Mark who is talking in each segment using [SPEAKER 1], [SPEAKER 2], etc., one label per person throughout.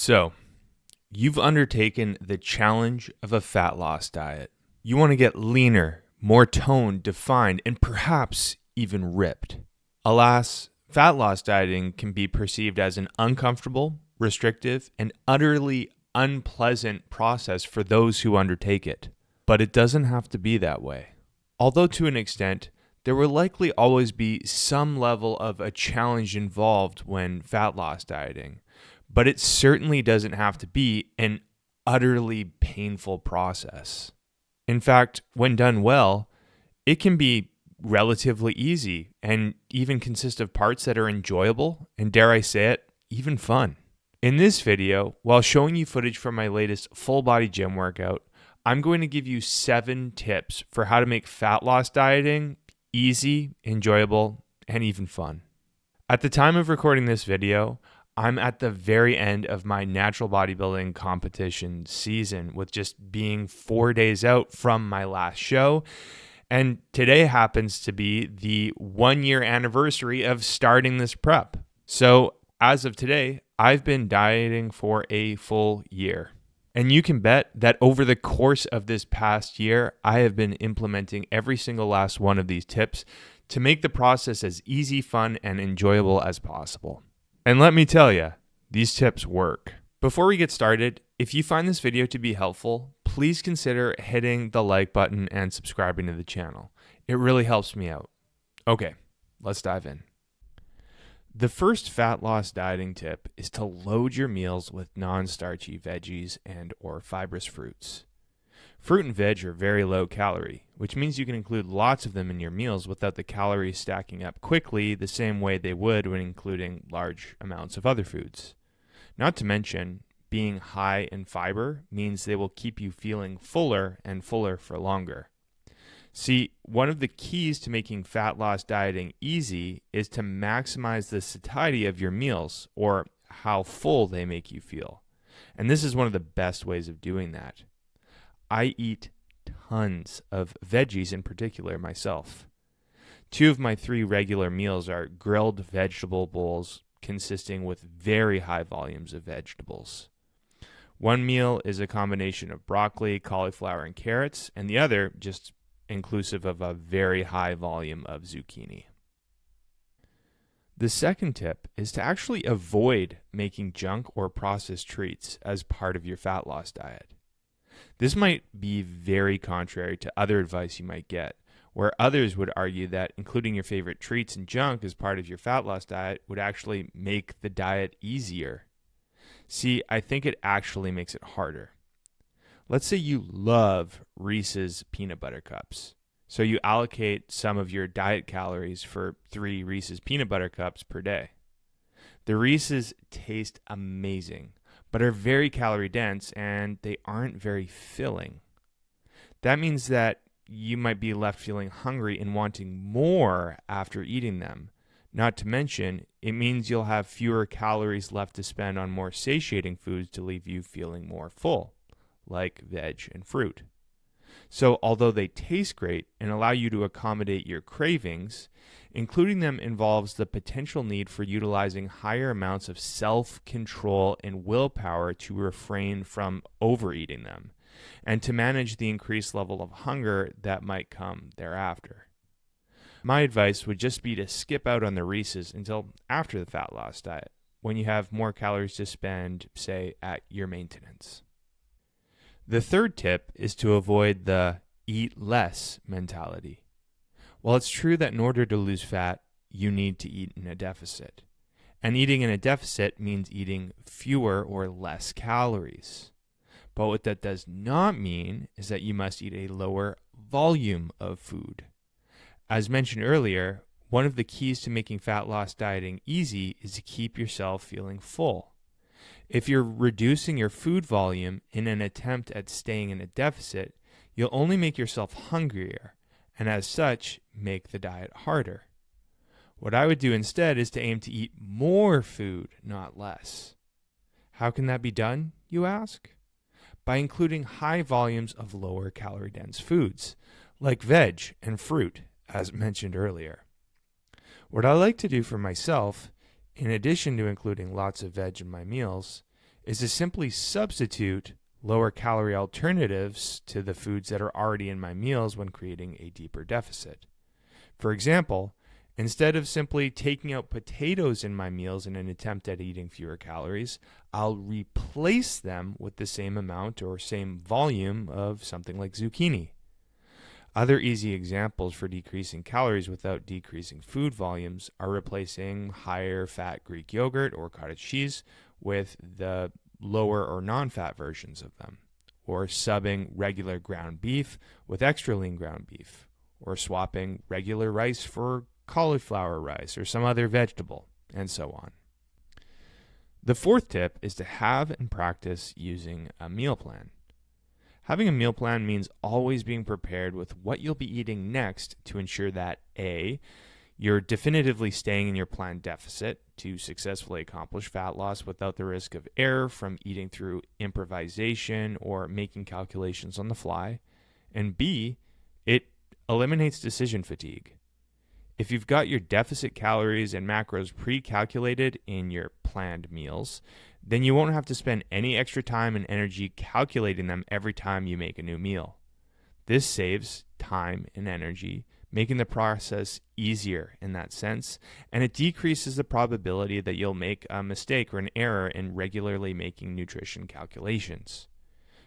[SPEAKER 1] So, you've undertaken the challenge of a fat loss diet. You want to get leaner, more toned, defined, and perhaps even ripped. Alas, fat loss dieting can be perceived as an uncomfortable, restrictive, and utterly unpleasant process for those who undertake it. But it doesn't have to be that way. Although to an extent, there will likely always be some level of a challenge involved when fat loss dieting, but it certainly doesn't have to be an utterly painful process. In fact, when done well, it can be relatively easy and even consist of parts that are enjoyable and, dare I say it, even fun. In this video, while showing you footage from my latest full body gym workout, I'm going to give you 7 tips for how to make fat loss dieting easy, enjoyable, and even fun. At the time of recording this video, I'm at the very end of my natural bodybuilding competition season, with just being 4 days out from my last show. And today happens to be the 1-year anniversary of starting this prep. So as of today, I've been dieting for a full year. And you can bet that over the course of this past year, I have been implementing every single last one of these tips to make the process as easy, fun, and enjoyable as possible. And let me tell you, these tips work. Before we get started, if you find this video to be helpful, please consider hitting the like button and subscribing to the channel. It really helps me out. Okay, let's dive in. The first fat loss dieting tip is to load your meals with non-starchy veggies and or fibrous fruits. Fruit and veg are very low calorie, which means you can include lots of them in your meals without the calories stacking up quickly the same way they would when including large amounts of other foods. Not to mention, being high in fiber means they will keep you feeling fuller and fuller for longer. See, one of the keys to making fat loss dieting easy is to maximize the satiety of your meals, or how full they make you feel. And this is one of the best ways of doing that. I eat tons of veggies in particular myself. 2 of my 3 regular meals are grilled vegetable bowls consisting with very high volumes of vegetables. One meal is a combination of broccoli, cauliflower, and carrots, and the other just inclusive of a very high volume of zucchini. The second tip is to actually avoid making junk or processed treats as part of your fat loss diet. This might be very contrary to other advice you might get, where others would argue that including your favorite treats and junk as part of your fat loss diet would actually make the diet easier. See, I think it actually makes it harder. Let's say you love Reese's peanut butter cups. So you allocate some of your diet calories for 3 Reese's peanut butter cups per day. The Reese's taste amazing, but are very calorie dense and they aren't very filling. That means that you might be left feeling hungry and wanting more after eating them. Not to mention, it means you'll have fewer calories left to spend on more satiating foods to leave you feeling more full, like veg and fruit. So although they taste great and allow you to accommodate your cravings, including them involves the potential need for utilizing higher amounts of self-control and willpower to refrain from overeating them, and to manage the increased level of hunger that might come thereafter. My advice would just be to skip out on the Reese's until after the fat loss diet, when you have more calories to spend, say, at your maintenance. The third tip is to avoid the eat less mentality. While it's true that in order to lose fat, you need to eat in a deficit. And eating in a deficit means eating fewer or less calories. But what that does not mean is that you must eat a lower volume of food. As mentioned earlier, one of the keys to making fat loss dieting easy is to keep yourself feeling full. If you're reducing your food volume in an attempt at staying in a deficit, you'll only make yourself hungrier, and as such, make the diet harder. What I would do instead is to aim to eat more food, not less. How can that be done, you ask? By including high volumes of lower calorie dense foods, like veg and fruit, as mentioned earlier. What I like to do for myself, in addition to including lots of veg in my meals, is to simply substitute lower calorie alternatives to the foods that are already in my meals when creating a deeper deficit. For example, instead of simply taking out potatoes in my meals in an attempt at eating fewer calories, I'll replace them with the same amount or same volume of something like zucchini. Other easy examples for decreasing calories without decreasing food volumes are replacing higher fat Greek yogurt or cottage cheese with the lower or non-fat versions of them, or subbing regular ground beef with extra lean ground beef, or swapping regular rice for cauliflower rice or some other vegetable, and so on. The fourth tip is to have and practice using a meal plan. Having a meal plan means always being prepared with what you'll be eating next to ensure that A, you're definitively staying in your planned deficit to successfully accomplish fat loss without the risk of error from eating through improvisation or making calculations on the fly, and B, it eliminates decision fatigue. If you've got your deficit calories and macros pre-calculated in your planned meals, then you won't have to spend any extra time and energy calculating them every time you make a new meal. This saves time and energy, making the process easier in that sense, and it decreases the probability that you'll make a mistake or an error in regularly making nutrition calculations.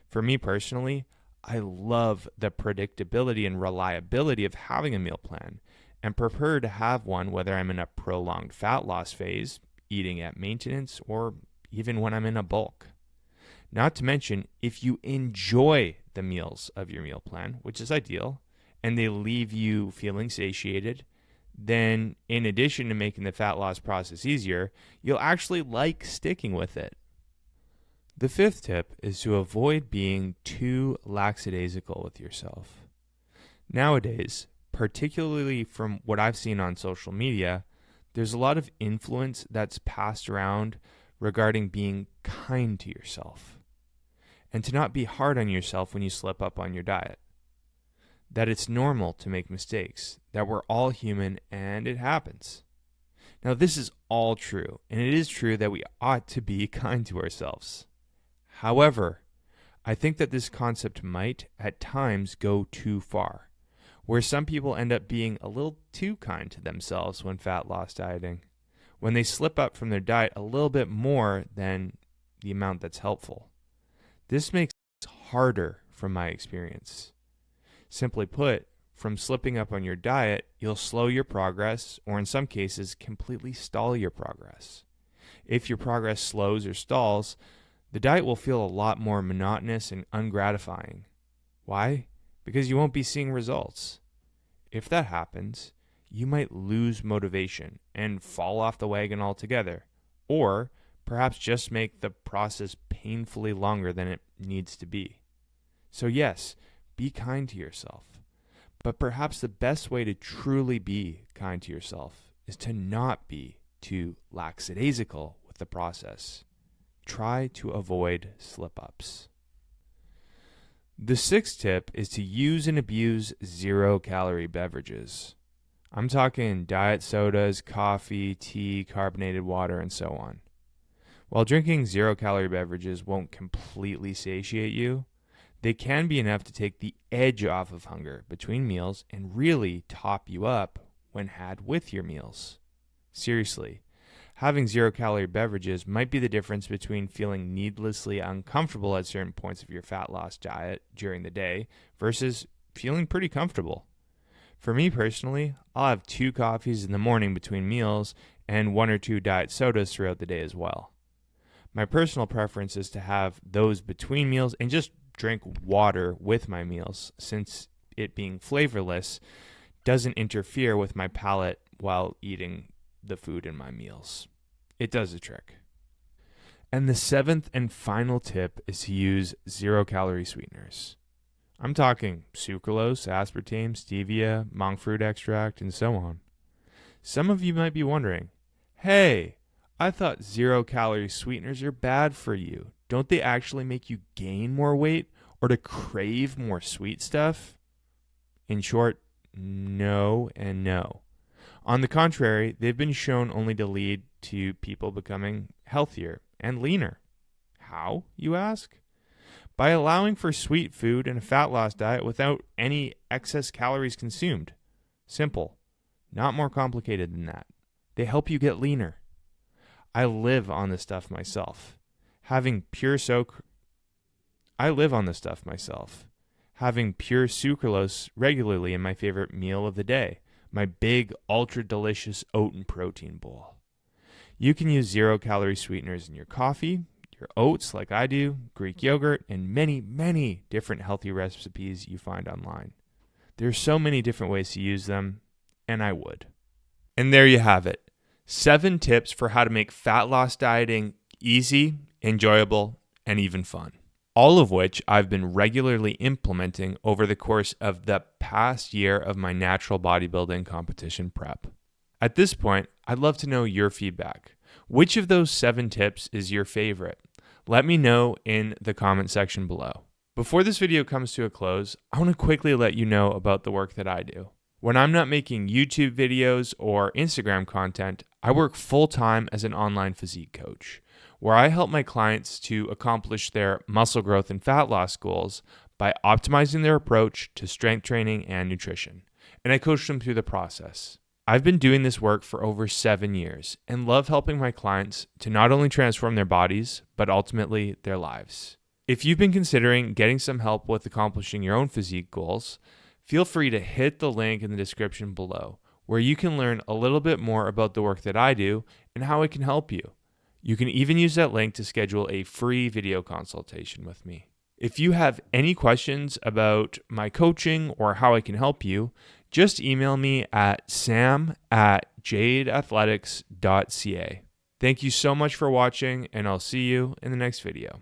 [SPEAKER 1] For me personally, I love the predictability and reliability of having a meal plan, and prefer to have one whether I'm in a prolonged fat loss phase, eating at maintenance, or even when I'm in a bulk. Not to mention, if you enjoy the meals of your meal plan, which is ideal, and they leave you feeling satiated, then in addition to making the fat loss process easier, you'll actually like sticking with it. The fifth tip is to avoid being too lackadaisical with yourself. Nowadays, particularly from what I've seen on social media, there's a lot of influence that's passed around regarding being kind to yourself and to not be hard on yourself when you slip up on your diet. That it's normal to make mistakes, that we're all human and it happens. Now, this is all true, and it is true that we ought to be kind to ourselves. However, I think that this concept might at times go too far, where some people end up being a little too kind to themselves when fat loss dieting, when they slip up from their diet a little bit more than the amount that's helpful. This makes it harder from my experience. Simply put, from slipping up on your diet, you'll slow your progress, or in some cases, completely stall your progress. If your progress slows or stalls, the diet will feel a lot more monotonous and ungratifying. Why? Because you won't be seeing results. If that happens, you might lose motivation and fall off the wagon altogether, or perhaps just make the process painfully longer than it needs to be. So yes, be kind to yourself. But perhaps the best way to truly be kind to yourself is to not be too lackadaisical with the process. Try to avoid slip-ups. The sixth tip is to use and abuse zero-calorie beverages. I'm talking diet sodas, coffee, tea, carbonated water, and so on. While drinking zero-calorie beverages won't completely satiate you, they can be enough to take the edge off of hunger between meals and really top you up when had with your meals. Seriously, having zero-calorie beverages might be the difference between feeling needlessly uncomfortable at certain points of your fat loss diet during the day versus feeling pretty comfortable. For me personally, I'll have 2 coffees in the morning between meals and 1 or 2 diet sodas throughout the day as well. My personal preference is to have those between meals and just drink water with my meals, since it being flavorless doesn't interfere with my palate while eating the food in my meals. It does the trick. And the seventh and final tip is to use zero-calorie sweeteners. I'm talking sucralose, aspartame, stevia, monk fruit extract, and so on. Some of you might be wondering, hey, I thought zero-calorie sweeteners are bad for you. Don't they actually make you gain more weight or to crave more sweet stuff? In short, no and no. On the contrary, they've been shown only to lead to people becoming healthier and leaner. How, you ask? By allowing for sweet food and a fat loss diet without any excess calories consumed. Simple. Not more complicated than that. They help you get leaner. I live on this stuff myself. Having pure sucralose regularly in my favorite meal of the day, my big, ultra-delicious oat and protein bowl. You can use 0-calorie sweeteners in your coffee, your oats like I do, Greek yogurt, and many, many different healthy recipes you find online. There's so many different ways to use them, and I would. And there you have it. 7 tips for how to make fat loss dieting easy, enjoyable, and even fun. All of which I've been regularly implementing over the course of the past year of my natural bodybuilding competition prep. At this point, I'd love to know your feedback. Which of those 7 tips is your favorite? Let me know in the comment section below. Before this video comes to a close, I want to quickly let you know about the work that I do. When I'm not making YouTube videos or Instagram content, I work full-time as an online physique coach, where I help my clients to accomplish their muscle growth and fat loss goals by optimizing their approach to strength training and nutrition. And I coach them through the process. I've been doing this work for over 7 years and love helping my clients to not only transform their bodies, but ultimately their lives. If you've been considering getting some help with accomplishing your own physique goals, feel free to hit the link in the description below, where you can learn a little bit more about the work that I do and how it can help you. You can even use that link to schedule a free video consultation with me. If you have any questions about my coaching or how I can help you, just email me at sam@jadeathletics.ca. Thank you so much for watching, and I'll see you in the next video.